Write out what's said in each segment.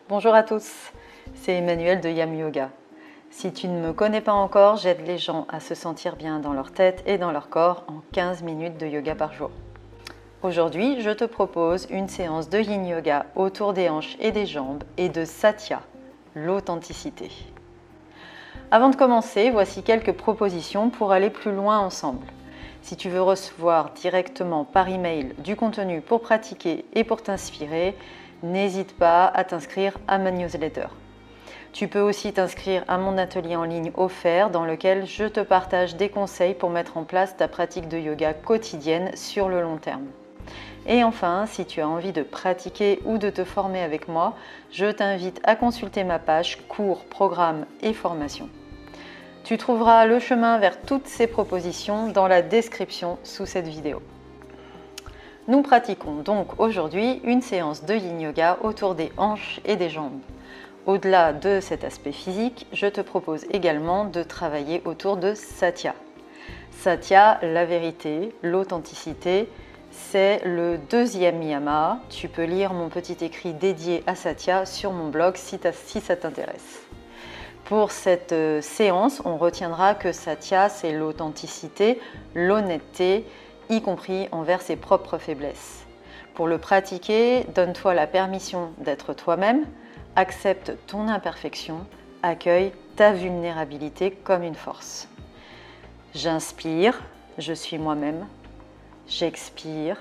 Bonjour à tous, c'est Emmanuelle de Yam Yoga. Si tu ne me connais pas encore, j'aide les gens à se sentir bien dans leur tête et dans leur corps en 15 minutes de yoga par jour. Aujourd'hui, je te propose une séance de Yin Yoga autour des hanches et des jambes et de Satya, l'authenticité. Avant de commencer, voici quelques propositions pour aller plus loin ensemble. Si tu veux recevoir directement par email du contenu pour pratiquer et pour t'inspirer, n'hésite pas à t'inscrire à ma newsletter. Tu peux aussi t'inscrire à mon atelier en ligne offert dans lequel je te partage des conseils pour mettre en place ta pratique de yoga quotidienne sur le long terme. Et enfin, si tu as envie de pratiquer ou de te former avec moi, je t'invite à consulter ma page cours, programme et formation. Tu trouveras le chemin vers toutes ces propositions dans la description sous cette vidéo. Nous pratiquons donc aujourd'hui une séance de Yin Yoga autour des hanches et des jambes. Au-delà de cet aspect physique, je te propose également de travailler autour de Satya. Satya, la vérité, l'authenticité, c'est le deuxième yama. Tu peux lire mon petit écrit dédié à Satya sur mon blog si ça t'intéresse. Pour cette séance, on retiendra que Satya, c'est l'authenticité, l'honnêteté, y compris envers ses propres faiblesses. Pour le pratiquer, donne-toi la permission d'être toi-même, accepte ton imperfection, accueille ta vulnérabilité comme une force. J'inspire, je suis moi-même. J'expire,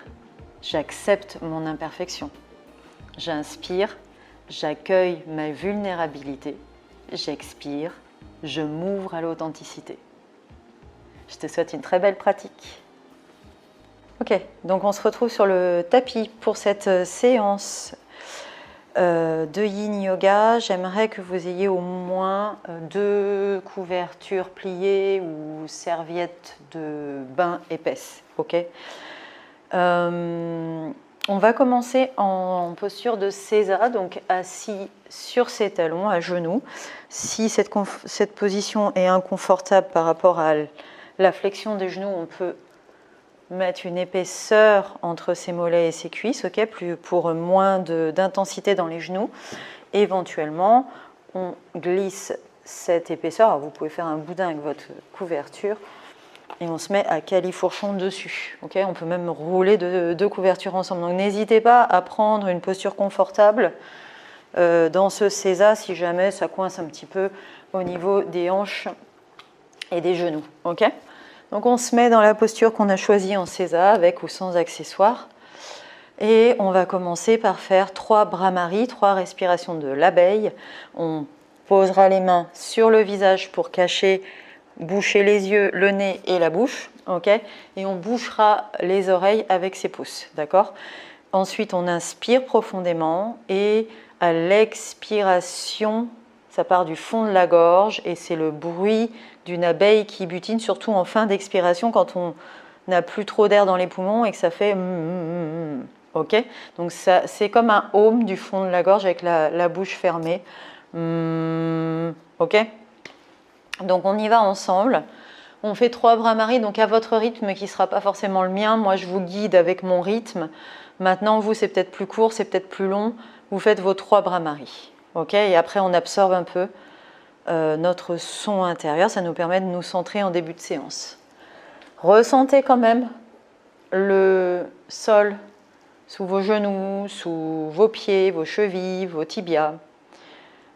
j'accepte mon imperfection. J'inspire, j'accueille ma vulnérabilité. J'expire, je m'ouvre à l'authenticité. Je te souhaite une très belle pratique. Ok, donc on se retrouve sur le tapis pour cette séance de Yin Yoga. J'aimerais que vous ayez au moins 2 couvertures pliées ou serviettes de bain épaisses. Ok. On va commencer en posture de Sesa, donc assis sur ses talons, à genoux. Si cette position est inconfortable par rapport à la flexion des genoux, on peut mettre une épaisseur entre ses mollets et ses cuisses, okay, pour moins d'intensité dans les genoux. Éventuellement, on glisse cette épaisseur. Alors vous pouvez faire un boudin avec votre couverture. Et on se met à califourchon dessus. Okay, on peut même rouler deux couvertures ensemble. Donc n'hésitez pas à prendre une posture confortable dans ce Sesa si jamais ça coince un petit peu au niveau des hanches et des genoux. Okay, donc on se met dans la posture qu'on a choisie en Sesa avec ou sans accessoires. Et on va commencer par faire 3 Bhramari, 3 respirations de l'abeille. On posera les mains sur le visage pour boucher les yeux, le nez et la bouche, ok. Et on bouchera les oreilles avec ses pouces, d'accord. Ensuite, on inspire profondément et à l'expiration, ça part du fond de la gorge et c'est le bruit d'une abeille qui butine, surtout en fin d'expiration quand on n'a plus trop d'air dans les poumons et que ça fait ok. Donc ça, c'est comme un home du fond de la gorge avec la bouche fermée, ok. Donc on y va ensemble, on fait 3 Bhramari, donc à votre rythme qui ne sera pas forcément le mien, moi je vous guide avec mon rythme. Maintenant vous c'est peut-être plus court, c'est peut-être plus long, vous faites vos 3 Bhramari, ok. Et après on absorbe un peu notre son intérieur, ça nous permet de nous centrer en début de séance. Ressentez quand même le sol sous vos genoux, sous vos pieds, vos chevilles, vos tibias.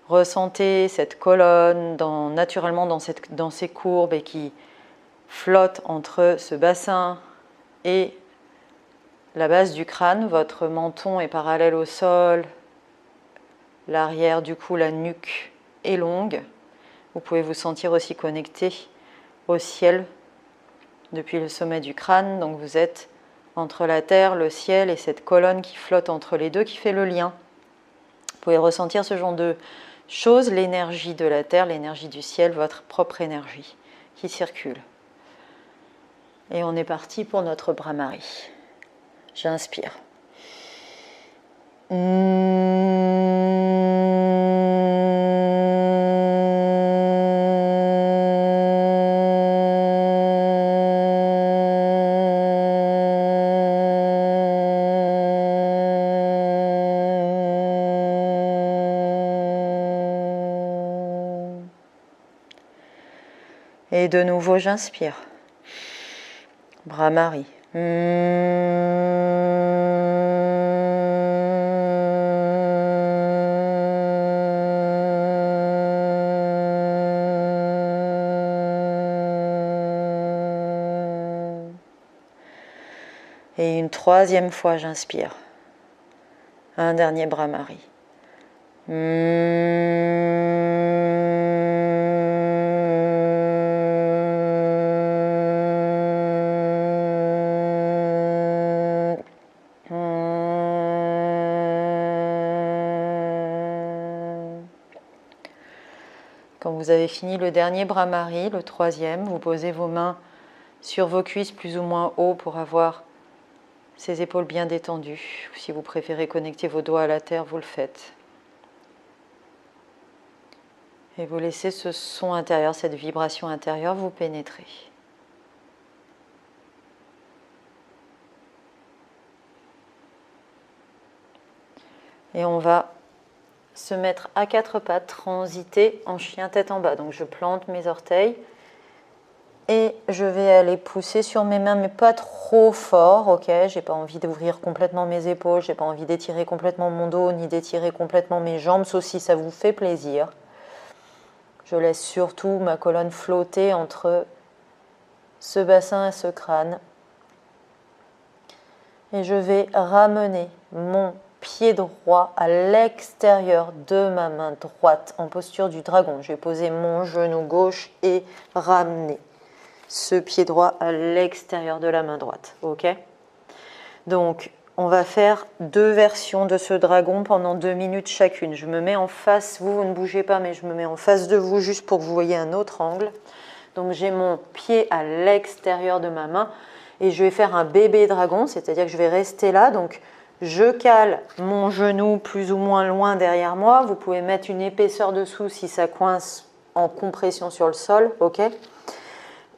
Ressentez cette colonne naturellement dans ces courbes et qui flotte entre ce bassin et la base du crâne. Votre menton est parallèle au sol, l'arrière du cou, la nuque est longue. Vous pouvez vous sentir aussi connecté au ciel depuis le sommet du crâne. Donc vous êtes entre la terre, le ciel et cette colonne qui flotte entre les deux qui fait le lien. Vous pouvez ressentir ce genre de chose, l'énergie de la terre, l'énergie du ciel, votre propre énergie qui circule. Et on est parti pour notre Bhramari. J'inspire. Et de nouveau, j'inspire. Brahmari. Et une troisième fois, j'inspire. Un dernier Brahmari. Quand vous avez fini le dernier Brahmari, le troisième, vous posez vos mains sur vos cuisses plus ou moins haut pour avoir ces épaules bien détendues. Si vous préférez connecter vos doigts à la terre, vous le faites. Et vous laissez ce son intérieur, cette vibration intérieure vous pénétrer. Et on va se mettre à quatre pattes, transiter en chien tête en bas. Donc je plante mes orteils et je vais aller pousser sur mes mains, mais pas trop fort, ok? J'ai pas envie d'ouvrir complètement mes épaules, j'ai pas envie d'étirer complètement mon dos, ni d'étirer complètement mes jambes, sauf si ça vous fait plaisir. Je laisse surtout ma colonne flotter entre ce bassin et ce crâne. Et je vais ramener mon pied droit à l'extérieur de ma main droite en posture du dragon. Je vais poser mon genou gauche et ramener ce pied droit à l'extérieur de la main droite. Ok? Donc, on va faire deux versions de ce dragon pendant 2 minutes chacune. Je me mets en face, vous ne bougez pas, mais je me mets en face de vous juste pour que vous voyez un autre angle. Donc, j'ai mon pied à l'extérieur de ma main et je vais faire un bébé dragon, c'est-à-dire que je vais rester là. Donc, je cale mon genou plus ou moins loin derrière moi. Vous pouvez mettre une épaisseur dessous si ça coince en compression sur le sol, ok?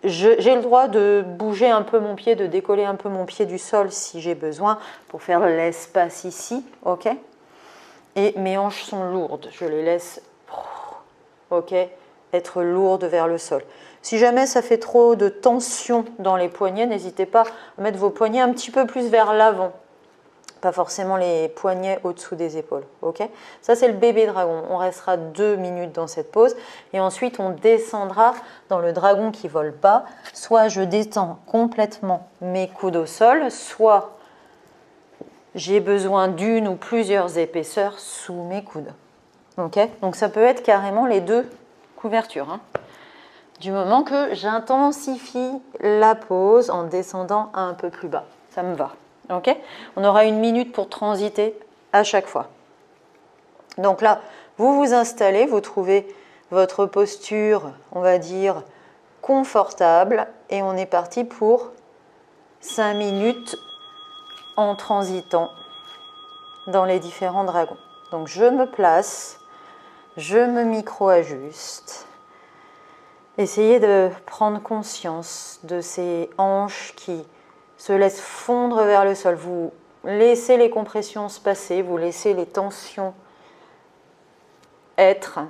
J'ai le droit de bouger un peu mon pied, de décoller un peu mon pied du sol si j'ai besoin pour faire l'espace ici, ok? Et mes hanches sont lourdes, je les laisse, ok, être lourdes vers le sol. Si jamais ça fait trop de tension dans les poignets, n'hésitez pas à mettre vos poignets un petit peu plus vers l'avant. Pas forcément les poignets au-dessous des épaules. Ok? Ça, c'est le bébé dragon. On restera 2 minutes dans cette pose. Et ensuite, on descendra dans le dragon qui vole bas. Soit je détends complètement mes coudes au sol, soit j'ai besoin d'une ou plusieurs épaisseurs sous mes coudes. Ok? Donc, ça peut être carrément les deux couvertures. Hein. Du moment que j'intensifie la pose en descendant un peu plus bas. Ça me va. Okay, on aura 1 minute pour transiter à chaque fois. Donc là, vous vous installez, vous trouvez votre posture, on va dire, confortable et on est parti pour 5 minutes en transitant dans les différents dragons. Donc je me place, je me micro-ajuste. Essayez de prendre conscience de ces hanches qui se laisse fondre vers le sol. Vous laissez les compressions se passer, vous laissez les tensions être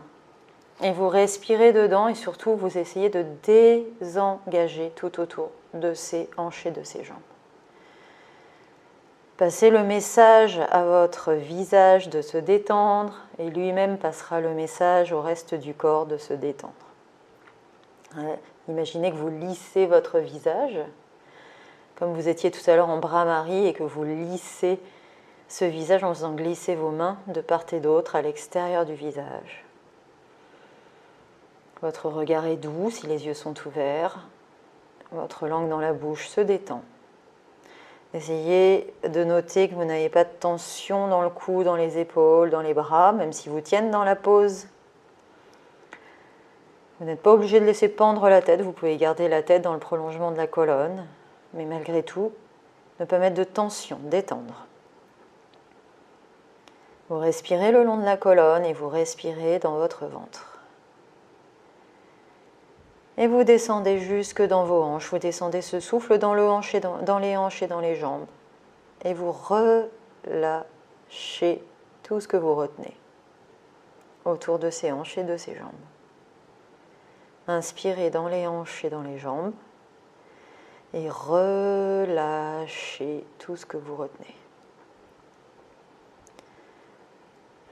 et vous respirez dedans et surtout vous essayez de désengager tout autour de ces hanches et de ces jambes. Passez le message à votre visage de se détendre et lui-même passera le message au reste du corps de se détendre. Imaginez que vous lissez votre visage comme vous étiez tout à l'heure en Brahmari et que vous lissez ce visage en faisant glisser vos mains de part et d'autre à l'extérieur du visage. Votre regard est doux si les yeux sont ouverts. Votre langue dans la bouche se détend. Essayez de noter que vous n'avez pas de tension dans le cou, dans les épaules, dans les bras, même si vous tiennent dans la pose. Vous n'êtes pas obligé de laisser pendre la tête, vous pouvez garder la tête dans le prolongement de la colonne. Mais malgré tout, ne pas mettre de tension, détendre. Vous respirez le long de la colonne et vous respirez dans votre ventre. Et vous descendez jusque dans vos hanches. Vous descendez ce souffle dans les hanches et dans les jambes. Et vous relâchez tout ce que vous retenez autour de ces hanches et de ces jambes. Inspirez dans les hanches et dans les jambes. Et relâchez tout ce que vous retenez.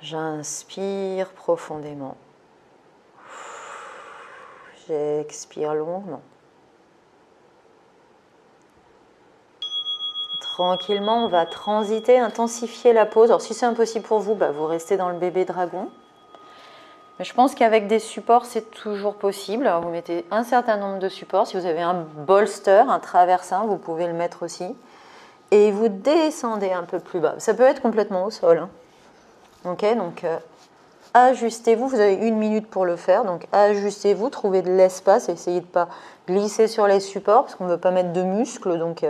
J'inspire profondément. J'expire longuement. Tranquillement, on va transiter, intensifier la pose. Alors si c'est impossible pour vous, vous restez dans le bébé dragon. Mais je pense qu'avec des supports, c'est toujours possible. Alors, vous mettez un certain nombre de supports. Si vous avez un bolster, un traversin, vous pouvez le mettre aussi. Et vous descendez un peu plus bas. Ça peut être complètement au sol. Hein. Ok, donc ajustez-vous. Vous avez 1 minute pour le faire. Donc ajustez-vous, trouvez de l'espace. Essayez de ne pas glisser sur les supports parce qu'on ne veut pas mettre de muscles. Donc,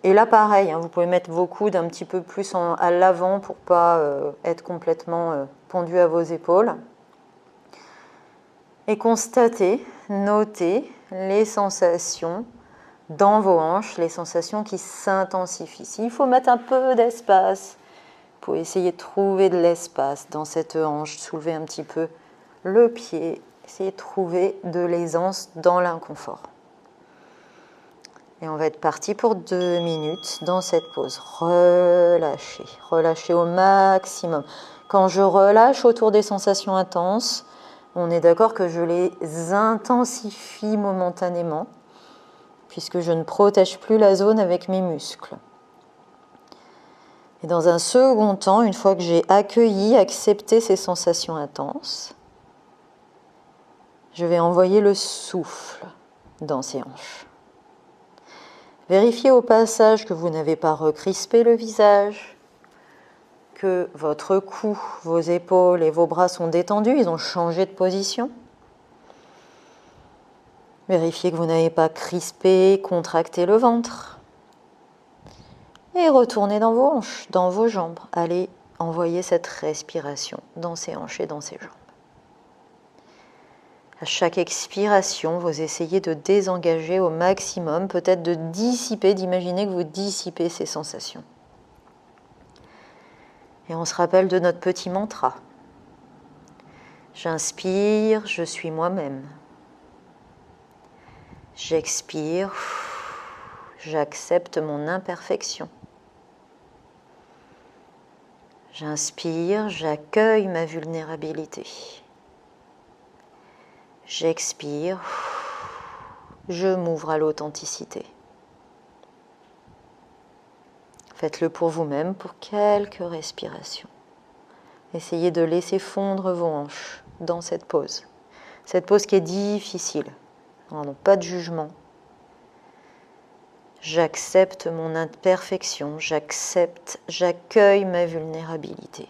et là, pareil, hein, vous pouvez mettre vos coudes un petit peu plus à l'avant pour ne pas être complètement pendu à vos épaules. Et constatez, notez les sensations dans vos hanches, les sensations qui s'intensifient. S'il faut mettre un peu d'espace, vous pouvez essayer de trouver de l'espace dans cette hanche, soulever un petit peu le pied, essayer de trouver de l'aisance dans l'inconfort. Et on va être parti pour 2 minutes dans cette pause. Relâchez, relâchez au maximum. Quand je relâche autour des sensations intenses, on est d'accord que je les intensifie momentanément, puisque je ne protège plus la zone avec mes muscles. Et dans un second temps, une fois que j'ai accueilli, accepté ces sensations intenses, je vais envoyer le souffle dans ces hanches. Vérifiez au passage que vous n'avez pas recrispé le visage, que votre cou, vos épaules et vos bras sont détendus, ils ont changé de position. Vérifiez que vous n'avez pas crispé, contracté le ventre. Et retournez dans vos hanches, dans vos jambes. Allez envoyer cette respiration dans ces hanches et dans ces jambes. À chaque expiration, vous essayez de désengager au maximum, peut-être de dissiper, d'imaginer que vous dissipez ces sensations. Et on se rappelle de notre petit mantra. J'inspire, je suis moi-même. J'expire, j'accepte mon imperfection. J'inspire, j'accueille ma vulnérabilité. J'expire, je m'ouvre à l'authenticité. Faites-le pour vous-même pour quelques respirations. Essayez de laisser fondre vos hanches dans cette pause. Cette pause qui est difficile. Donc, pas de jugement. J'accepte mon imperfection, j'accueille ma vulnérabilité.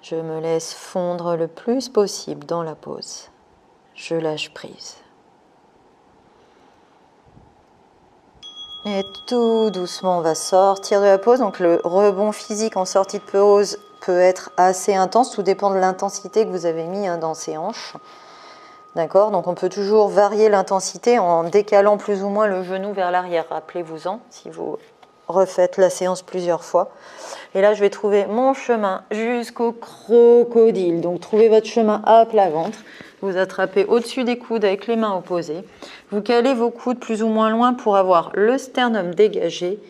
Je me laisse fondre le plus possible dans la pause. Je lâche prise. Et tout doucement, on va sortir de la pause. Donc le rebond physique en sortie de pause peut être assez intense. Tout dépend de l'intensité que vous avez mis dans ces hanches. D'accord ? Donc on peut toujours varier l'intensité en décalant plus ou moins le genou vers l'arrière. Rappelez-vous-en si vous refaites la séance plusieurs fois. Et là, je vais trouver mon chemin jusqu'au crocodile. Donc trouvez votre chemin à plat ventre. Vous attrapez au-dessus des coudes avec les mains opposées. Vous calez vos coudes plus ou moins loin pour avoir le sternum dégagé.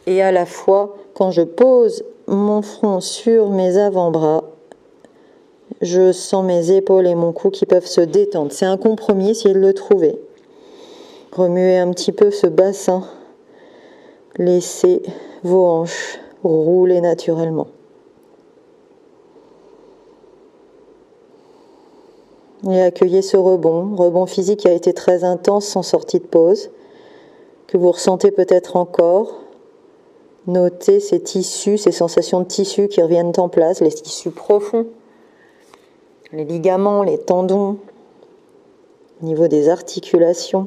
Et à la fois, quand je pose mon front sur mes avant-bras, je sens mes épaules et mon cou qui peuvent se détendre. C'est un compromis, essayez de le trouver. Remuez un petit peu ce bassin. Laissez vos hanches rouler naturellement. Et accueillez ce rebond physique qui a été très intense en sortie de pause, que vous ressentez peut-être encore. Notez ces tissus, ces sensations de tissus qui reviennent en place, les tissus profonds, les ligaments, les tendons, au niveau des articulations.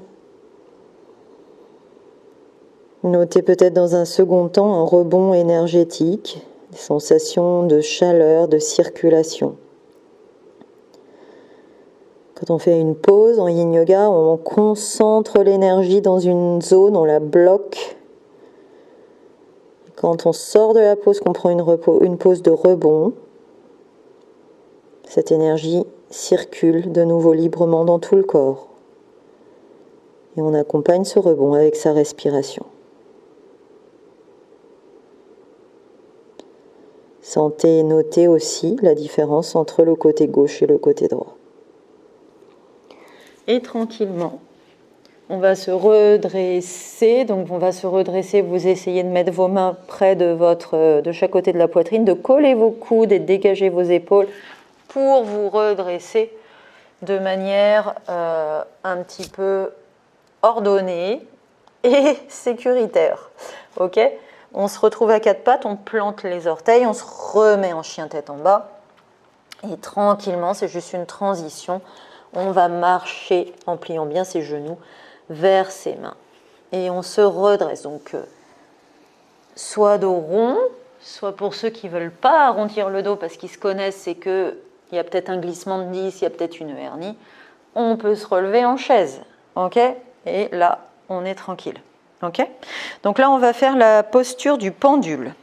Notez peut-être dans un second temps un rebond énergétique, des sensations de chaleur, de circulation. Quand on fait une pause en yin yoga, on concentre l'énergie dans une zone, on la bloque. Quand on sort de la pause, qu'on prend une pause de rebond, cette énergie circule de nouveau librement dans tout le corps. Et on accompagne ce rebond avec sa respiration. Sentez et notez aussi la différence entre le côté gauche et le côté droit. Et tranquillement, on va se redresser. Donc on va se redresser, vous essayez de mettre vos mains près de chaque côté de la poitrine, de coller vos coudes et de dégager vos épaules pour vous redresser de manière un petit peu ordonnée et sécuritaire. Ok ? On se retrouve à quatre pattes, on plante les orteils, on se remet en chien tête en bas. Et tranquillement, c'est juste une transition. On va marcher en pliant bien ses genoux vers ses mains. Et on se redresse. Donc, soit dos rond, soit pour ceux qui ne veulent pas arrondir le dos parce qu'ils se connaissent, c'est qu'il y a peut-être un glissement de 10, il y a peut-être une hernie. On peut se relever en chaise. Ok ? Et là, on est tranquille. Ok ? Donc là, on va faire la posture du pendule.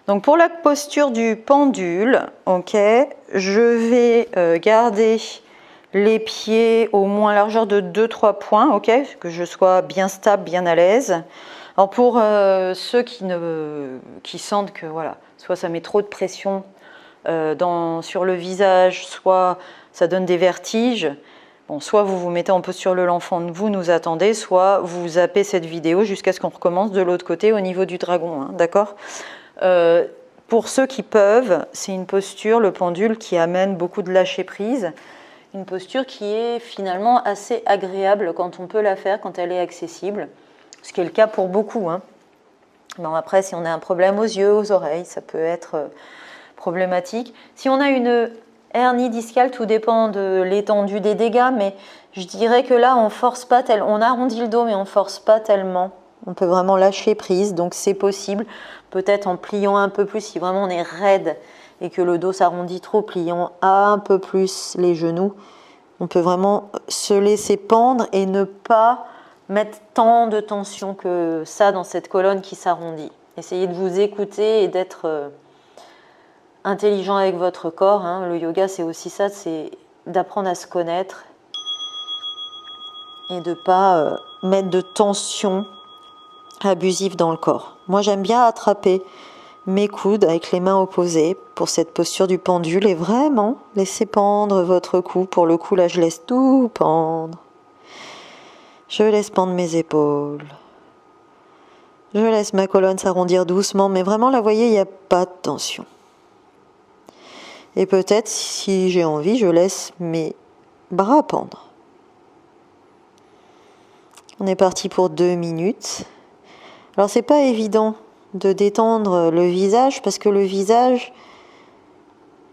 Donc pour la posture du pendule, ok, je vais garder les pieds au moins largeur de 2-3 points, ok, que je sois bien stable, bien à l'aise. Alors pour ceux qui sentent que voilà, soit ça met trop de pression sur le visage, soit ça donne des vertiges. Bon, soit vous vous mettez en posture de l'enfant, vous nous attendez, soit vous zappez cette vidéo jusqu'à ce qu'on recommence de l'autre côté au niveau du dragon, hein, d'accord ? Pour ceux qui peuvent, c'est une posture, le pendule, qui amène beaucoup de lâcher prise, une posture qui est finalement assez agréable quand on peut la faire, quand elle est accessible, ce qui est le cas pour beaucoup, hein. Bon, après, si on a un problème aux yeux, aux oreilles, ça peut être problématique. Si on a une hernie discale, tout dépend de l'étendue des dégâts, mais je dirais que là, on force pas tellement, on arrondit le dos, mais on force pas tellement. On peut vraiment lâcher prise, donc c'est possible. Peut-être en pliant un peu plus, si vraiment on est raide et que le dos s'arrondit trop, pliant un peu plus les genoux. On peut vraiment se laisser pendre et ne pas mettre tant de tension que ça dans cette colonne qui s'arrondit. Essayez de vous écouter et d'être intelligent avec votre corps, hein. Le yoga, c'est aussi ça, c'est d'apprendre à se connaître et de ne pas mettre de tension abusive dans le corps. Moi, j'aime bien attraper mes coudes avec les mains opposées pour cette posture du pendule et vraiment laisser pendre votre cou. Pour le coup, là, je laisse tout pendre. Je laisse pendre mes épaules. Je laisse ma colonne s'arrondir doucement, mais vraiment, là, vous voyez, il n'y a pas de tension. Et peut-être, si j'ai envie, je laisse mes bras pendre. On est parti pour 2 minutes. Alors, c'est pas évident de détendre le visage parce que le visage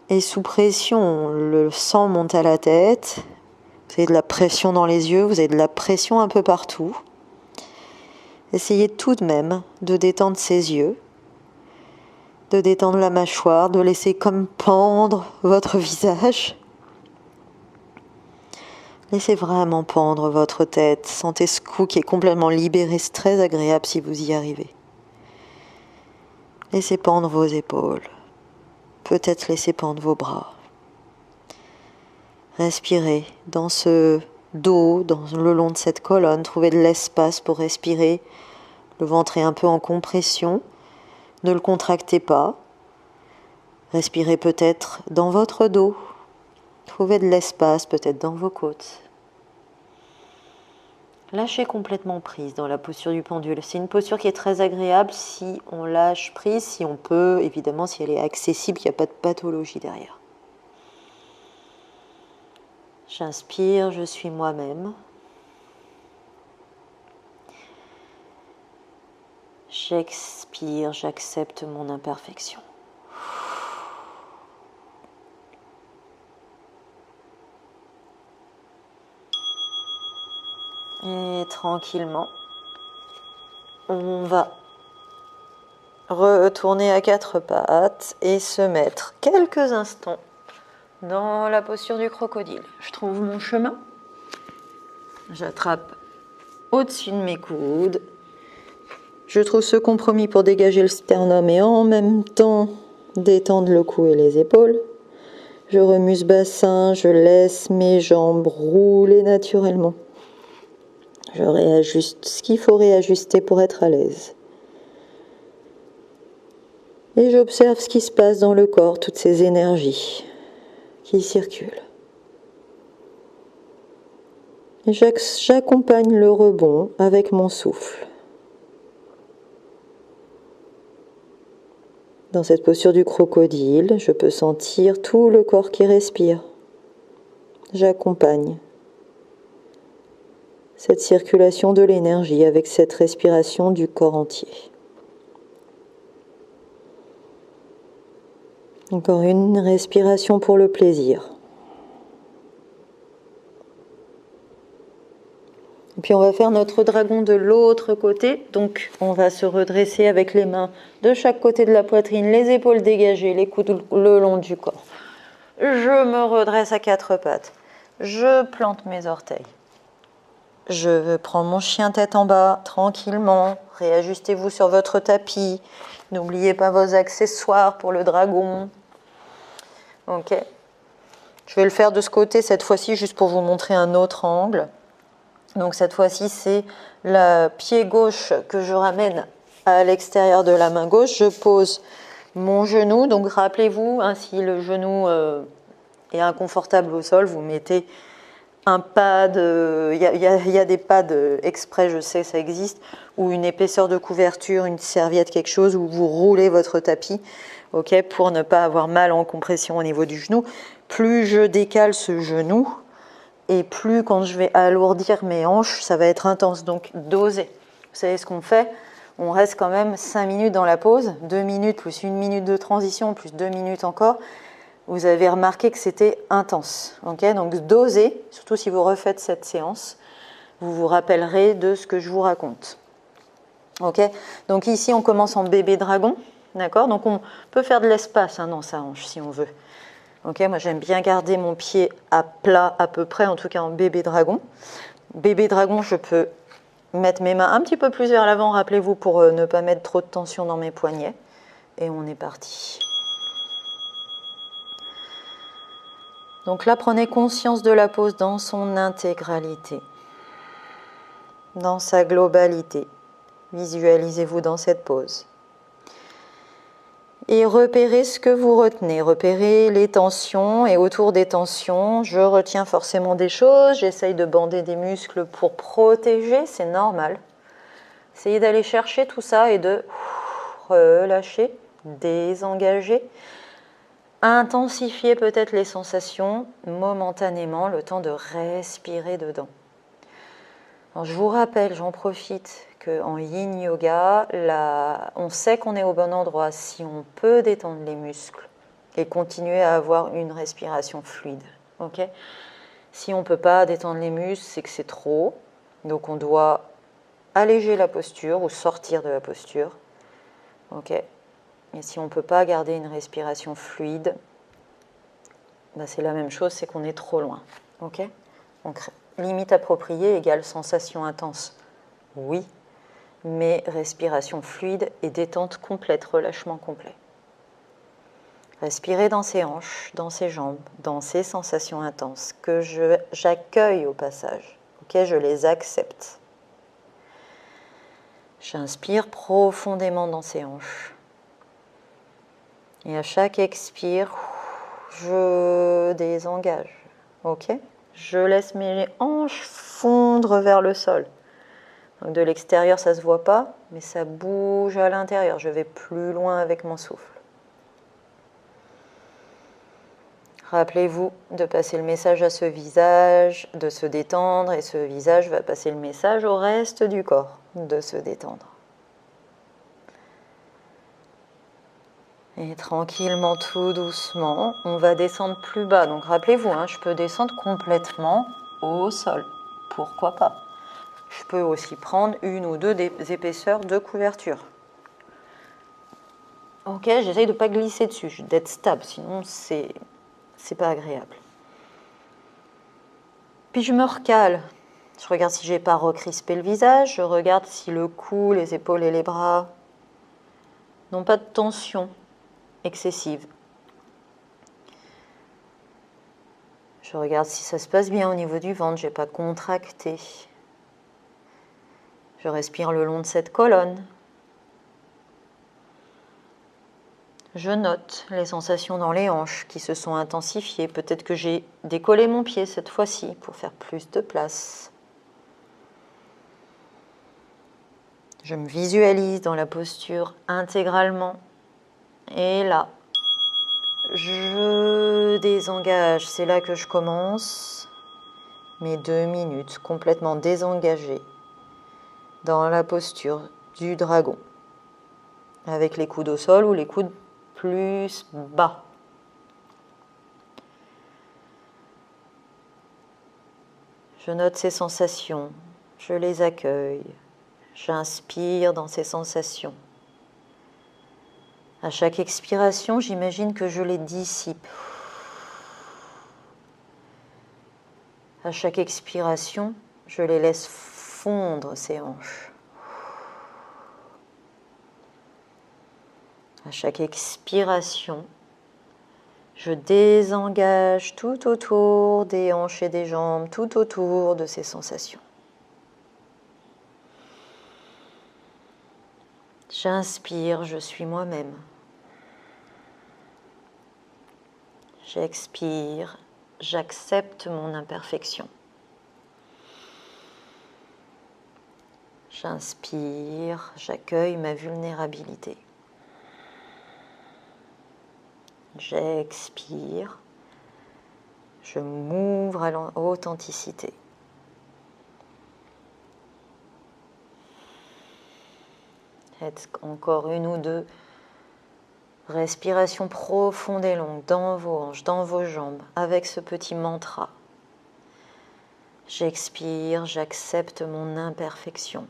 est sous pression. Le sang monte à la tête. Vous avez de la pression dans les yeux, vous avez de la pression un peu partout. Essayez tout de même de détendre ses yeux, de détendre la mâchoire, de laisser comme pendre votre visage. Laissez vraiment pendre votre tête. Sentez ce cou qui est complètement libéré. C'est très agréable si vous y arrivez. Laissez pendre vos épaules. Peut-être laissez pendre vos bras. Respirez dans ce dos, le long de cette colonne. Trouvez de l'espace pour respirer. Le ventre est un peu en compression. Ne le contractez pas. Respirez peut-être dans votre dos. Trouvez de l'espace peut-être dans vos côtes. Lâchez complètement prise dans la posture du pendule. C'est une posture qui est très agréable si on lâche prise, si on peut, évidemment, si elle est accessible, qu'il n'y a pas de pathologie derrière. J'inspire, je suis moi-même. J'expire, j'accepte mon imperfection. Et tranquillement, on va retourner à 4 pattes et se mettre quelques instants dans la posture du crocodile. Je trouve mon chemin. J'attrape au-dessus de mes coudes. Je trouve ce compromis pour dégager le sternum et en même temps détendre le cou et les épaules. Je remue ce bassin, je laisse mes jambes rouler naturellement. Je réajuste ce qu'il faut réajuster pour être à l'aise. Et j'observe ce qui se passe dans le corps, toutes ces énergies qui circulent. Et j'accompagne le rebond avec mon souffle. Dans cette posture du crocodile, je peux sentir tout le corps qui respire. J'accompagne cette circulation de l'énergie avec cette respiration du corps entier. Encore une respiration pour le plaisir. Et puis on va faire notre dragon de l'autre côté. Donc on va se redresser avec les mains de chaque côté de la poitrine, les épaules dégagées, les coudes le long du corps. Je me redresse à quatre pattes. Je plante mes orteils. Je prends mon chien tête en bas, tranquillement. Réajustez-vous sur votre tapis. N'oubliez pas vos accessoires pour le dragon. Ok. Je vais le faire de ce côté cette fois-ci, juste pour vous montrer un autre angle. Donc cette fois-ci, c'est le pied gauche que je ramène à l'extérieur de la main gauche. Je pose mon genou. Donc rappelez-vous, hein, si le genou est inconfortable au sol, vous mettez un pad. Il y a des pads exprès, je sais, ça existe, ou une épaisseur de couverture, une serviette, quelque chose, où vous roulez votre tapis, ok, pour ne pas avoir mal en compression au niveau du genou. Plus je décale ce genou, et plus quand je vais alourdir mes hanches, ça va être intense. Donc dosez. Vous savez ce qu'on fait? On reste quand même 5 minutes dans la pause, 2 minutes plus 1 minute de transition, plus 2 minutes encore. Vous avez remarqué que c'était intense. Okay, donc dosez, surtout si vous refaites cette séance, vous vous rappellerez de ce que je vous raconte. Okay, donc ici, on commence en bébé dragon. D'accord, donc on peut faire de l'espace dans sa hanche si on veut. Okay, moi, j'aime bien garder mon pied à plat à peu près, en tout cas en bébé dragon. Bébé dragon, je peux mettre mes mains un petit peu plus vers l'avant, rappelez-vous, pour ne pas mettre trop de tension dans mes poignets. Et on est parti. Donc là, prenez conscience de la pose dans son intégralité, dans sa globalité. Visualisez-vous dans cette pose. Et repérez ce que vous retenez, repérez les tensions, et autour des tensions, je retiens forcément des choses, j'essaye de bander des muscles pour protéger, c'est normal. Essayez d'aller chercher tout ça et de relâcher, désengager, intensifier peut-être les sensations momentanément, le temps de respirer dedans. Alors, je vous rappelle, j'en profite, qu'en yin yoga, on sait qu'on est au bon endroit si on peut détendre les muscles et continuer à avoir une respiration fluide. Okay, si on ne peut pas détendre les muscles, c'est que c'est trop. Donc on doit alléger la posture ou sortir de la posture. Okay, et si on ne peut pas garder une respiration fluide, c'est la même chose, c'est qu'on est trop loin. Okay, donc limite appropriée égale sensation intense. Oui, mais respiration fluide et détente complète, relâchement complet. Respirez dans ses hanches, dans ses jambes, dans ces sensations intenses que j'accueille au passage. Okay, je les accepte. J'inspire profondément dans ses hanches. Et à chaque expire, je désengage. Ok, je laisse mes hanches fondre vers le sol. Donc de l'extérieur, ça ne se voit pas, mais ça bouge à l'intérieur. Je vais plus loin avec mon souffle. Rappelez-vous de passer le message à ce visage, de se détendre, et ce visage va passer le message au reste du corps, de se détendre. Et tranquillement, tout doucement, on va descendre plus bas. Donc rappelez-vous, je peux descendre complètement au sol. Pourquoi pas ? Je peux aussi prendre une ou deux épaisseurs de couverture. Ok, j'essaye de ne pas glisser dessus, d'être stable, sinon c'est pas agréable. Puis je me recale. Je regarde si j'ai pas recrispé le visage, je regarde si le cou, les épaules et les bras n'ont pas de tension excessive. Je regarde si ça se passe bien au niveau du ventre, je n'ai pas contracté. Je respire le long de cette colonne. Je note les sensations dans les hanches qui se sont intensifiées. Peut-être que j'ai décollé mon pied cette fois-ci pour faire plus de place. Je me visualise dans la posture intégralement. Et là, je désengage. C'est là que je commence mes 2 minutes complètement désengagées dans la posture du dragon. Avec les coudes au sol ou les coudes plus bas. Je note ces sensations, je les accueille, j'inspire dans ces sensations. À chaque expiration, j'imagine que je les dissipe. À chaque expiration, je les laisse fondre, ces hanches. À chaque expiration, je désengage tout autour des hanches et des jambes, tout autour de ces sensations. J'inspire, je suis moi-même. J'expire, j'accepte mon imperfection. J'inspire, j'accueille ma vulnérabilité. J'expire, je m'ouvre à l'authenticité. Faites encore 1 ou 2 respirations profondes et longues dans vos hanches, dans vos jambes, avec ce petit mantra. J'expire, j'accepte mon imperfection.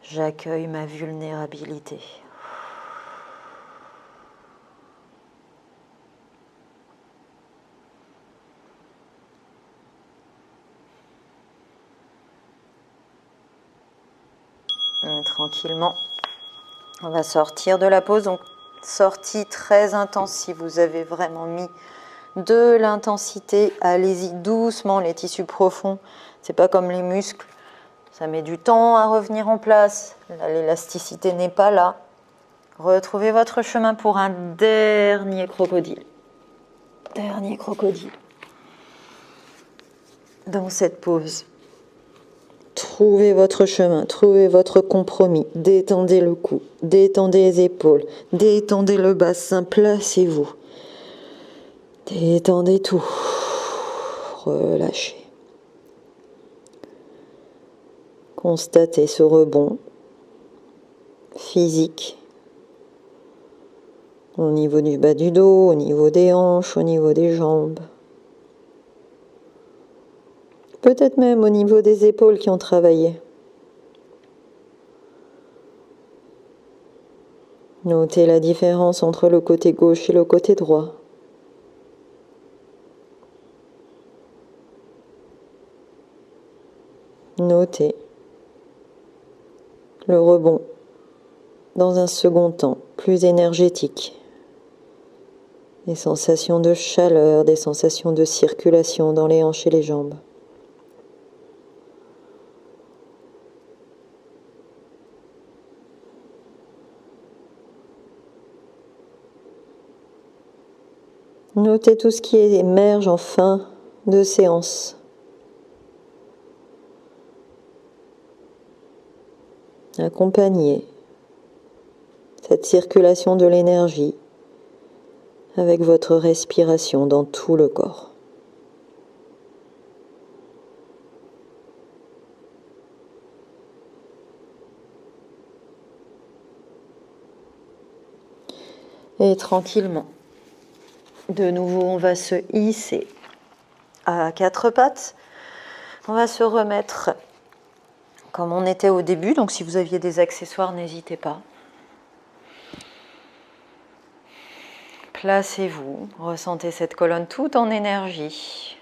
J'accueille ma vulnérabilité. Et tranquillement, on va sortir de la pause. Donc, sortie très intense. Si vous avez vraiment mis de l'intensité, allez-y doucement. Les tissus profonds, c'est pas comme les muscles. Ça met du temps à revenir en place. L'élasticité n'est pas là. Retrouvez votre chemin pour un dernier crocodile. Dernier crocodile. Dans cette pause, trouvez votre chemin, trouvez votre compromis. Détendez le cou, détendez les épaules, détendez le bassin, placez-vous. Détendez tout. Relâchez. Constatez ce rebond physique au niveau du bas du dos, au niveau des hanches, au niveau des jambes. Peut-être même au niveau des épaules qui ont travaillé. Notez la différence entre le côté gauche et le côté droit. Notez le rebond dans un second temps, plus énergétique. Des sensations de chaleur, des sensations de circulation dans les hanches et les jambes. Notez tout ce qui émerge en fin de séance. Accompagnez cette circulation de l'énergie avec votre respiration dans tout le corps. Et tranquillement, de nouveau, on va se hisser à 4 pattes. On va se remettre comme on était au début. Donc si vous aviez des accessoires, n'hésitez pas. Placez-vous, ressentez cette colonne toute en énergie.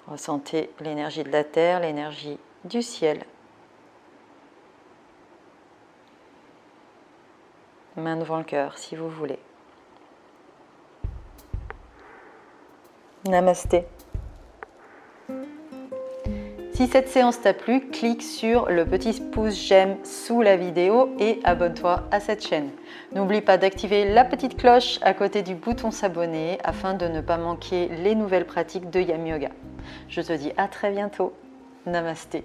Ressentez l'énergie de la terre, l'énergie du ciel. main devant le cœur si vous voulez. Namasté. Si cette séance t'a plu, clique sur le petit pouce j'aime sous la vidéo et abonne-toi à cette chaîne. N'oublie pas d'activer la petite cloche à côté du bouton s'abonner afin de ne pas manquer les nouvelles pratiques de Yam Yoga. Je te dis à très bientôt. Namasté.